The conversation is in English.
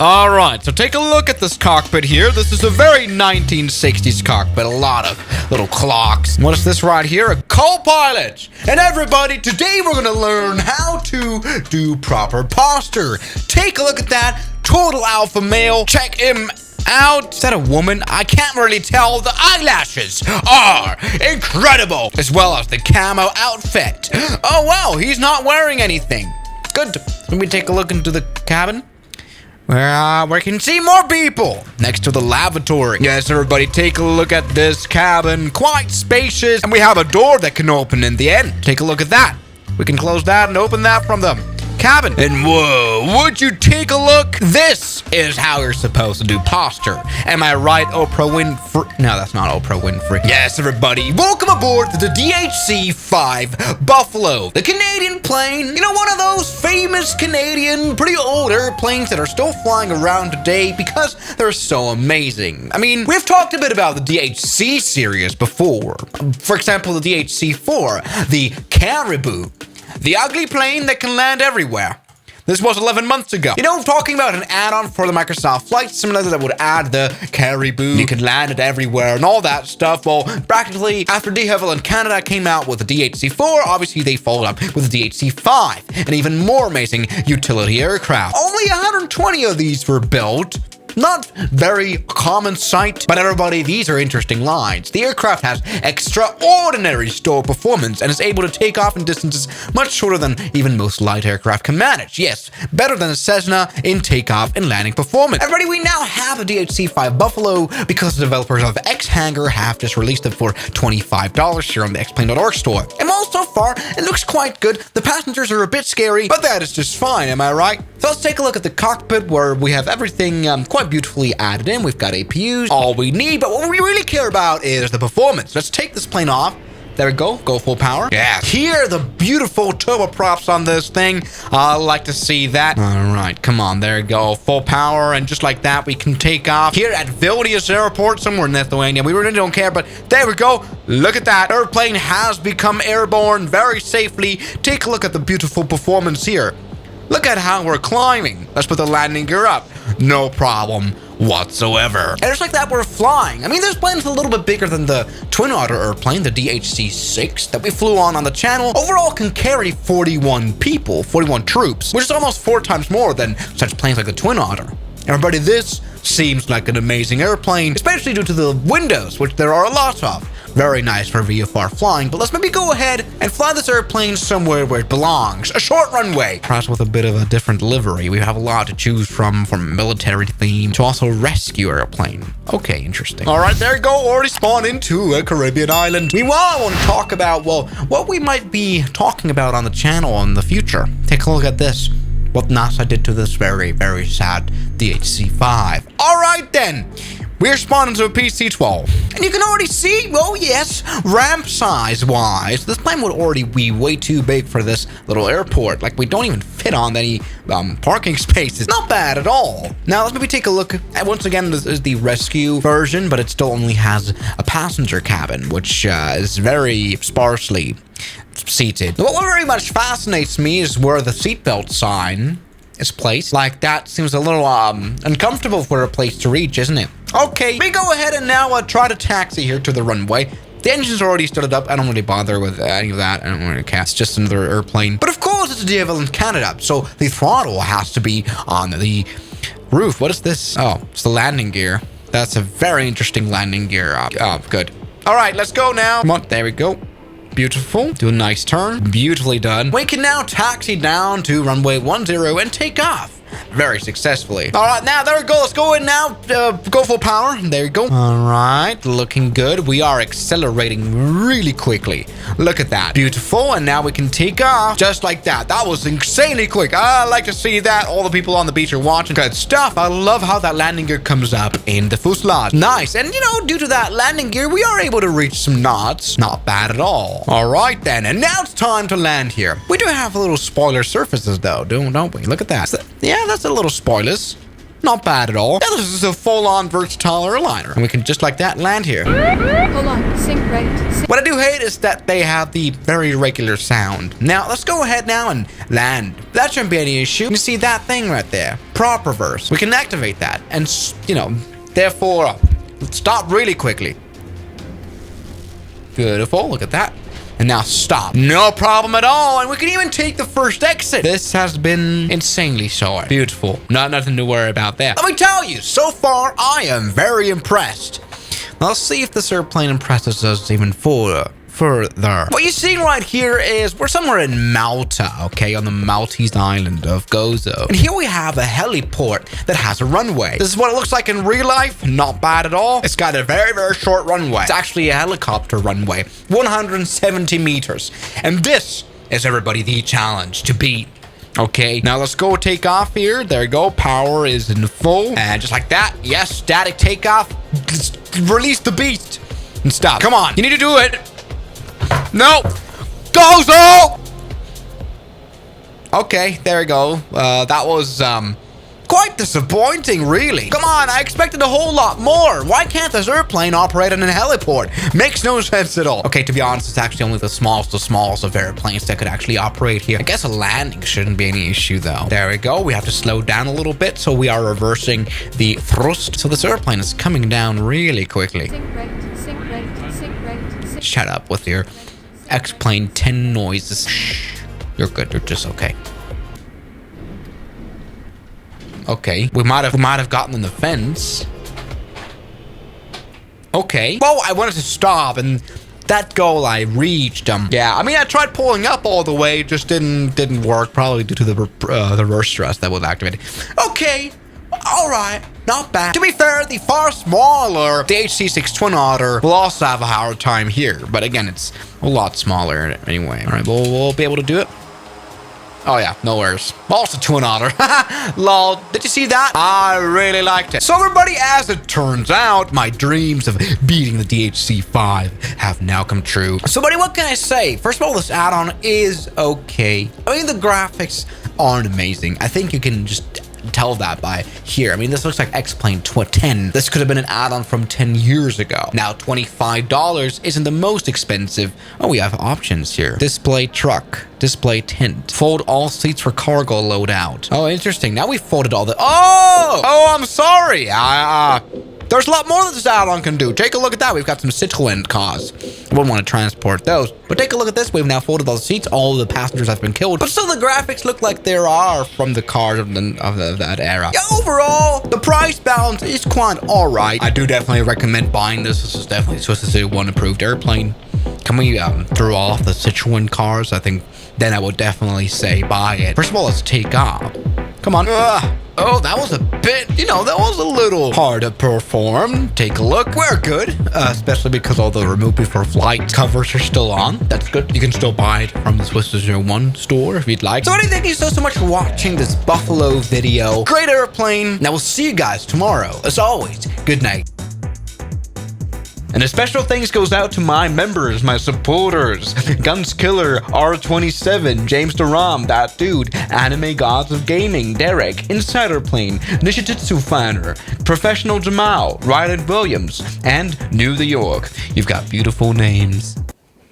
All right, so take a look at this cockpit here. This is a very 1960s cockpit. A lot of little clocks. What is this right here? A co-pilot. And everybody, today we're going to learn how to do proper posture. Take a look at that. Total alpha male. Check him out. Is that a woman? I can't really tell. The eyelashes are incredible, as well as the camo outfit. Oh, wow, he's not wearing anything. Good. Let me take a look into the cabin. Where we can see more people next to the lavatory. Yes, everybody, take a look at this cabin. Quite spacious. And we have a door that can open in the end. Take a look at that. We can close that and open that from the cabin. And whoa, would you take a look? This is how you're supposed to do posture. Am I right, Oprah Winfrey? No, that's not Oprah Winfrey. Yes, everybody, welcome aboard to the DHC-5 Buffalo, the Canadian plane. You know, one of those famous Canadian, pretty old airplanes that are still flying around today because they're so amazing. I mean, we've talked a bit about the DHC series before. For example, the DHC-4, the Caribou. The ugly plane that can land everywhere. This was 11 months ago. You know, talking about an add-on for the Microsoft Flight Simulator that would add the Caribou. You could land it everywhere and all that stuff. Well, practically, after De Havilland Canada came out with the DHC-4, obviously they followed up with the DHC-5, an even more amazing utility aircraft. Only 120 of these were built. Not very common sight, but everybody, these are interesting lines. The aircraft has extraordinary stow performance and is able to take off in distances much shorter than even most light aircraft can manage. Yes, better than a Cessna in takeoff and landing performance. Everybody, we now have a DHC-5 Buffalo because the developers of X-Hangar have just released it for $25 here on the xplane.org store. And well, so far, it looks quite good. The passengers are a bit scary, but that is just fine, am I right? So let's take a look at the cockpit where we have everything quite beautifully added in. We've got APUs, all we need, but what we really care about is the performance. Let's take this plane off. There we go. Go full power. Yeah. Here are the beautiful turboprops on this thing. I like to see that. All right. Come on. There we go. Full power. And just like that, we can take off here at Vilnius Airport, somewhere in Lithuania. We really don't care, but there we go. Look at that. Airplane has become airborne very safely. Take a look at the beautiful performance here. Look at how we're climbing. Let's put the landing gear up. No problem whatsoever. And just like that, we're flying. I mean, this plane's a little bit bigger than the Twin Otter airplane, the DHC-6 that we flew on the channel. Overall can carry 41 people, 41 troops, which is almost 4 times more than such planes like the Twin Otter. Everybody, this seems like an amazing airplane, especially due to the windows, which there are a lot of. Very nice for VFR flying, but let's maybe go ahead and fly this airplane somewhere where it belongs. A short runway. Perhaps with a bit of a different livery. We have a lot to choose from military theme to also rescue airplane. Okay, interesting. All right, there you go. Already spawned into a Caribbean island. Meanwhile, I want to talk about, well, what we might be talking about on the channel in the future. Take a look at this. What NASA did to this very, very sad DHC-5. All right, then. We're spawning to a PC-12. And you can already see, oh yes, ramp size-wise, this plane would already be way too big for this little airport. Like, we don't even fit on any parking spaces. Not bad at all. Now, let's maybe take a look at, once again, this is the rescue version, but it still only has a passenger cabin, which is very sparsely seated. What very much fascinates me is where the seatbelt sign is placed. Like, that seems a little uncomfortable for a place to reach, isn't it? Okay, we go ahead and now try to taxi here to the runway. The engine's already started up. I don't really bother with any of that. I don't really care. It's just another airplane. But of course, it's De Havilland Canada, so the throttle has to be on the roof. What is this? Oh, it's the landing gear. That's a very interesting landing gear. Oh, good. All right, let's go now. Come on, there we go. Beautiful. Do a nice turn. Beautifully done. We can now taxi down to runway 10 and take off. Very successfully. All right, now there we go. Let's go in now. Go full power. There you go. All right, looking good. We are accelerating really quickly. Look at that. Beautiful. And now we can take off just like that. That was insanely quick. I like to see that. All the people on the beach are watching. Good stuff. I love how that landing gear comes up in the fuselage. Nice. And you know, due to that landing gear, we are able to reach some knots. Not bad at all. All right then. And now it's time to land here. We do have a little spoiler surfaces though, don't we? Look at that. Yeah, that's a little spoilers. Not bad at all. Yeah, this is a full-on versatile airliner. And we can just like that land here. Hold on, sync rate. What I do hate is that they have the very regular sound. Now, let's go ahead now and land. That shouldn't be any issue. You see that thing right there? Prop reverse. We can activate that. And, you know, therefore, stop really quickly. Beautiful. Look at that. And now stop. No problem at all. And we can even take the first exit. This has been insanely short. Beautiful. Nothing to worry about there. Let me tell you, so far, I am very impressed. Now, let's see if this airplane impresses us even further. What you're seeing right here is we're somewhere in Malta, okay, on the Maltese island of Gozo. And here we have a heliport that has a runway. This is what it looks like in real life. Not bad at all. It's got a very, very short runway. It's actually a helicopter runway, 170 meters. And this is, everybody, the challenge to beat. Okay, now let's go take off here. There you go. Power is in full. And just like that, yes, static takeoff. Just release the beast and stop. Come on, you need to do it. No! Gozo! Okay, there we go. That was, quite disappointing, really. Come on, I expected a whole lot more. Why can't this airplane operate in a heliport? Makes no sense at all. Okay, to be honest, it's actually only the smallest of airplanes that could actually operate here. I guess a landing shouldn't be any issue, though. There we go. We have to slow down a little bit, so we are reversing the thrust. So this airplane is coming down really quickly. Sync rate, sync rate, sync rate. Shut up with your X-Plane 10 noises. Shh. You're good. You're just okay. Okay. We might have gotten in the fence. Okay. Well, I wanted to stop, and that goal I reached. Yeah. I mean, I tried pulling up all the way. It just didn't work. Probably due to the reverse thrust that was activated. Okay. All right, not bad. To be fair, the far smaller DHC-6 Twin Otter will also have a hard time here, but again, it's a lot smaller anyway. All right, we'll be able to do it. Oh yeah, no worries. Also Twin Otter. Lol, did you see that? I really liked it. So everybody, as it turns out, my dreams of beating the DHC-5 have now come true. So buddy, what can I say? First of all, this add-on is okay. I mean, the graphics aren't amazing. I think you can just tell that by here. I mean, this looks like X-Plane 10. This could have been an add-on from 10 years ago. Now, $25 isn't the most expensive. Oh, we have options here. Display truck, display tent, fold all seats for cargo load out. Oh, interesting. Now we folded all the... Oh, I'm sorry. There's a lot more that this add-on can do. Take a look at that. We've got some Citroen cars. I wouldn't want to transport those. But take a look at this. We've now folded all the seats. All the passengers have been killed. But still, the graphics look like there are from the cars of that era. Yeah, overall, the price balance is quite all right. I do definitely recommend buying this. This is definitely supposed to say one approved airplane. Can we throw off the Citroen cars? I think then I would definitely say buy it. First of all, let's take off. Come on. Oh, that was a bit, that was a little hard to perform. Take a look. We're good, especially because all the remove before flight covers are still on. That's good. You can still buy it from the Swiss 01 store if you'd like. So anyway, thank you so much for watching this Buffalo video. Great airplane. Now we'll see you guys tomorrow. As always, good night. And a special thanks goes out to my members, my supporters, Gunskiller, R27, James Deram, that dude, Anime Gods of Gaming, Derek, Insider Plane, Nishijitsu Fanner, Professional Jamal, Ryland Williams, and New York. You've got beautiful names.